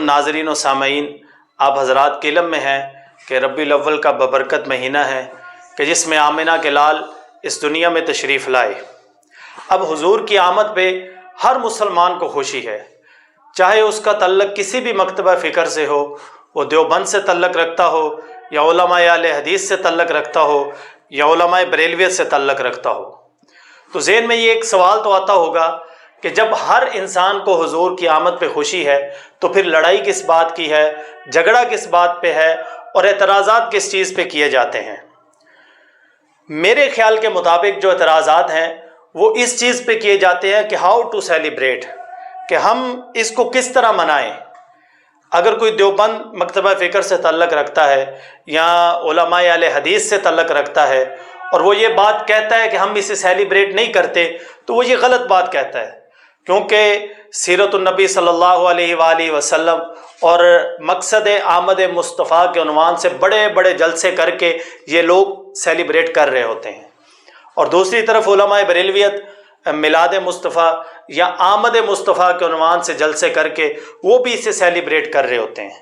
ناظرین و سامعین، آپ حضرات کے علم میں ہے کہ ربیع الاول کا ببرکت مہینہ ہے کہ جس میں آمنہ کے لال اس دنیا میں تشریف لائے۔ اب حضور کی آمد پہ ہر مسلمان کو خوشی ہے، چاہے اس کا تعلق کسی بھی مکتبہ فکر سے ہو، وہ دیوبند سے تعلق رکھتا ہو یا علماء اہل حدیث سے تعلق رکھتا ہو یا علماء بریلویت سے تعلق رکھتا ہو۔ تو ذہن میں یہ ایک سوال تو آتا ہوگا کہ جب ہر انسان کو حضور کی آمد پہ خوشی ہے تو پھر لڑائی کس بات کی ہے، جھگڑا کس بات پہ ہے اور اعتراضات کس چیز پہ کیے جاتے ہیں؟ میرے خیال کے مطابق جو اعتراضات ہیں وہ اس چیز پہ کیے جاتے ہیں کہ ہاؤ ٹو سیلیبریٹ، کہ ہم اس کو کس طرح منائیں۔ اگر کوئی دیوبند مکتبہ فکر سے تعلق رکھتا ہے یا علماء اہل حدیث سے تعلق رکھتا ہے اور وہ یہ بات کہتا ہے کہ ہم اسے سیلیبریٹ نہیں کرتے، تو وہ یہ غلط بات کہتا ہے، کیونکہ سیرت النبی صلی اللہ علیہ وآلہ وسلم اور مقصد آمد مصطفیٰ کے عنوان سے بڑے بڑے جلسے کر کے یہ لوگ سیلیبریٹ کر رہے ہوتے ہیں، اور دوسری طرف علماء بریلویت میلاد مصطفیٰ یا آمد مصطفیٰ کے عنوان سے جلسے کر کے وہ بھی اسے سیلیبریٹ کر رہے ہوتے ہیں۔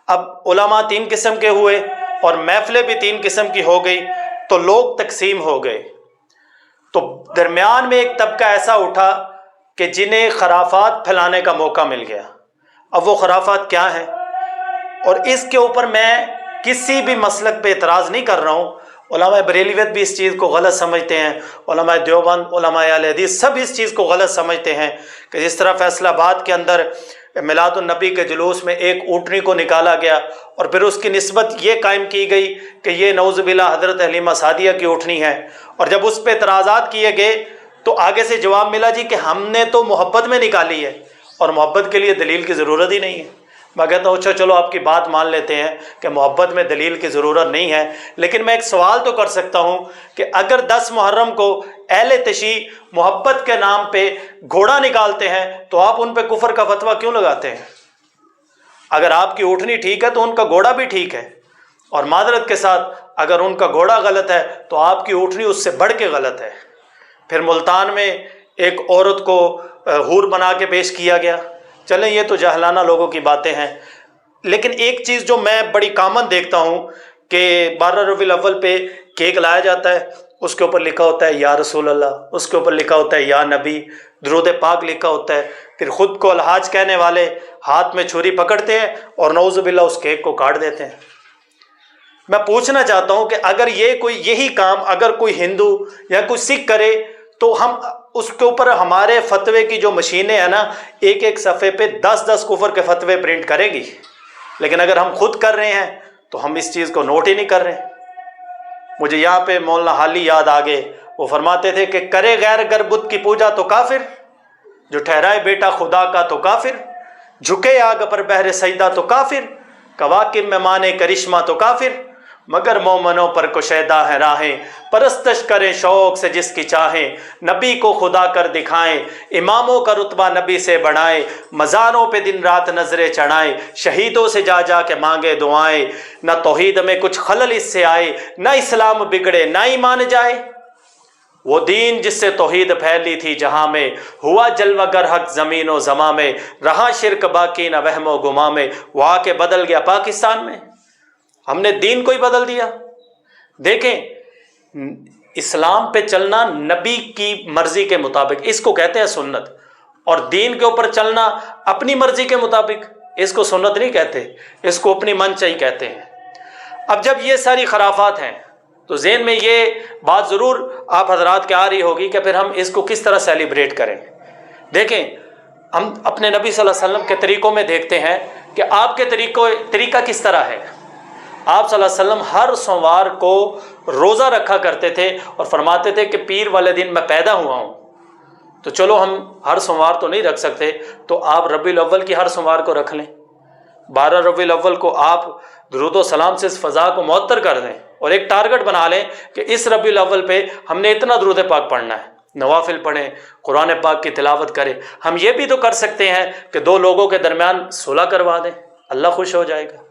اب علماء تین قسم کے ہوئے اور محفلیں بھی تین قسم کی ہو گئی، تو لوگ تقسیم ہو گئے۔ تو درمیان میں ایک طبقہ ایسا اٹھا کہ جنہیں خرافات پھیلانے کا موقع مل گیا۔ اب وہ خرافات کیا ہیں؟ اور اس کے اوپر میں کسی بھی مسلک پہ اعتراض نہیں کر رہا ہوں، علماء بریلویت بھی اس چیز کو غلط سمجھتے ہیں، علماء دیوبند، علماء اہل حدیث سب اس چیز کو غلط سمجھتے ہیں کہ جس طرح فیصل آباد کے اندر میلاد النبی کے جلوس میں ایک اونٹنی کو نکالا گیا اور پھر اس کی نسبت یہ قائم کی گئی کہ یہ نعوذ باللہ حضرت حلیمہ سعدیہ کی اونٹنی ہے، اور جب اس پہ اعتراضات کیے گئے تو آگے سے جواب ملا جی کہ ہم نے تو محبت میں نکالی ہے اور محبت کے لیے دلیل کی ضرورت ہی نہیں ہے۔ میں کہتا ہوں اچھا چلو آپ کی بات مان لیتے ہیں کہ محبت میں دلیل کی ضرورت نہیں ہے، لیکن میں ایک سوال تو کر سکتا ہوں کہ اگر 10 محرم کو اہل تشیع محبت کے نام پہ گھوڑا نکالتے ہیں تو آپ ان پہ کفر کا فتویٰ کیوں لگاتے ہیں؟ اگر آپ کی اونٹنی ٹھیک ہے تو ان کا گھوڑا بھی ٹھیک ہے، اور معذرت کے ساتھ اگر ان کا گھوڑا غلط ہے تو آپ کی اونٹنی اس سے بڑھ کے غلط ہے۔ پھر ملتان میں ایک عورت کو حور بنا کے پیش کیا گیا۔ چلیں یہ تو جاہلانہ لوگوں کی باتیں ہیں، لیکن ایک چیز جو میں بڑی کامن دیکھتا ہوں کہ 12 ربیع الاول پہ کیک لایا جاتا ہے، اس کے اوپر لکھا ہوتا ہے یا رسول اللہ، اس کے اوپر لکھا ہوتا ہے یا نبی، درود پاک لکھا ہوتا ہے، پھر خود کو الحاج کہنے والے ہاتھ میں چھری پکڑتے ہیں اور نعوذ باللہ اس کیک کو کاٹ دیتے ہیں۔ میں پوچھنا چاہتا ہوں کہ اگر یہی کام اگر کوئی ہندو یا کوئی سکھ کرے تو ہم اس کے اوپر ہمارے فتوے کی جو مشینیں ہیں نا، ایک ایک صفحے پہ 10 کفر کے فتوے پرنٹ کرے گی، لیکن اگر ہم خود کر رہے ہیں تو ہم اس چیز کو نوٹ ہی نہیں کر رہے۔ مجھے یہاں پہ مولانا حالی یاد آگے، وہ فرماتے تھے کہ کرے غیر گر بت کی پوجا تو کافر، جو ٹھہرائے بیٹا خدا کا تو کافر، جھکے آگ پر بہر سجدہ تو کافر، کواکب میں مانے کرشمہ تو کافر، مگر مومنوں پر کشیدہ ہے راہیں، پرستش کریں شوق سے جس کی چاہیں، نبی کو خدا کر دکھائیں، اماموں کا رتبہ نبی سے بڑھائیں، مزاروں پہ دن رات نظریں چڑھائیں، شہیدوں سے جا جا کے مانگے دعائیں، نہ توحید میں کچھ خلل اس سے آئے، نہ اسلام بگڑے نہ ایمان جائے۔ وہ دین جس سے توحید پھیلی تھی جہاں میں، ہوا جلوہ گر حق زمین و زماں میں، رہا شرک باقی نہ وہم و گماں میں، وہ آ کے بدل گیا پاکستان میں۔ ہم نے دین کو ہی بدل دیا۔ دیکھیں، اسلام پہ چلنا نبی کی مرضی کے مطابق، اس کو کہتے ہیں سنت، اور دین کے اوپر چلنا اپنی مرضی کے مطابق، اس کو سنت نہیں کہتے، اس کو اپنی من چاہی کہتے ہیں۔ اب جب یہ ساری خرافات ہیں تو ذہن میں یہ بات ضرور آپ حضرات کے آ رہی ہوگی کہ پھر ہم اس کو کس طرح سیلیبریٹ کریں۔ دیکھیں، ہم اپنے نبی صلی اللہ علیہ وسلم کے طریقوں میں دیکھتے ہیں کہ آپ کے طریقہ کس طرح ہے۔ آپ صلی اللہ علیہ وسلم ہر سوموار کو روزہ رکھا کرتے تھے اور فرماتے تھے کہ پیر والے دن میں پیدا ہوا ہوں، تو چلو ہم ہر سوموار تو نہیں رکھ سکتے، تو آپ ربیع الاول کی ہر سوموار کو رکھ لیں۔ 12 ربیع الاول کو آپ درود و سلام سے اس فضا کو معطر کر دیں اور ایک ٹارگٹ بنا لیں کہ اس ربیع الاول پہ ہم نے اتنا درود پاک پڑھنا ہے، نوافل پڑھیں، قرآن پاک کی تلاوت کریں۔ ہم یہ بھی تو کر سکتے ہیں کہ 2 لوگوں کے درمیان صلح کروا دیں، اللہ خوش ہو جائے گا۔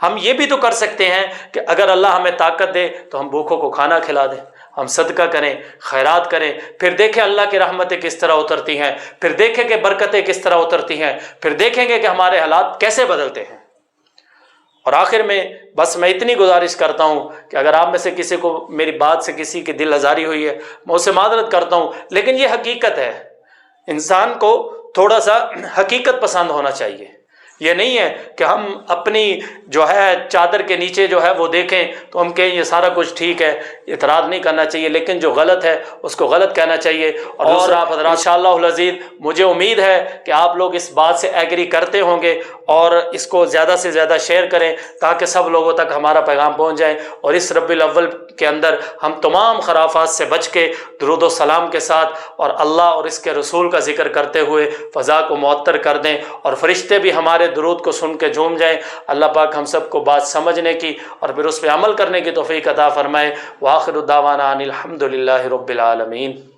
ہم یہ بھی تو کر سکتے ہیں کہ اگر اللہ ہمیں طاقت دے تو ہم بھوکوں کو کھانا کھلا دیں، ہم صدقہ کریں، خیرات کریں، پھر دیکھیں اللہ کی رحمتیں کس طرح اترتی ہیں، پھر دیکھیں کہ برکتیں کس طرح اترتی ہیں، پھر دیکھیں گے کہ ہمارے حالات کیسے بدلتے ہیں۔ اور آخر میں بس میں اتنی گزارش کرتا ہوں کہ اگر آپ میں سے کسی کو میری بات سے کسی کی دل آزاری ہوئی ہے، میں اسے معذرت کرتا ہوں، لیکن یہ حقیقت ہے۔ انسان کو تھوڑا سا حقیقت پسند ہونا چاہیے۔ یہ نہیں ہے کہ ہم اپنی جو ہے چادر کے نیچے جو ہے وہ دیکھیں تو ہم کہیں یہ سارا کچھ ٹھیک ہے، اعتراض نہیں کرنا چاہیے، لیکن جو غلط ہے اس کو غلط کہنا چاہیے۔ اور دوسرا آپ حضرات انشاءاللہ العزیز مجھے امید ہے کہ آپ لوگ اس بات سے ایگری کرتے ہوں گے اور اس کو زیادہ سے زیادہ شیئر کریں تاکہ سب لوگوں تک ہمارا پیغام پہنچ جائے، اور اس ربیع الاول کے اندر ہم تمام خرافات سے بچ کے درود و سلام کے ساتھ اور اللہ اور اس کے رسول کا ذکر کرتے ہوئے فضا کو معطر کر دیں، اور فرشتے بھی ہمارے درود کو سن کے جھوم جائیں۔ اللہ پاک ہم سب کو بات سمجھنے کی اور پھر اس پہ عمل کرنے کی توفیق عطا فرمائے۔ وآخر دعوانا ان الحمد للہ رب العالمین۔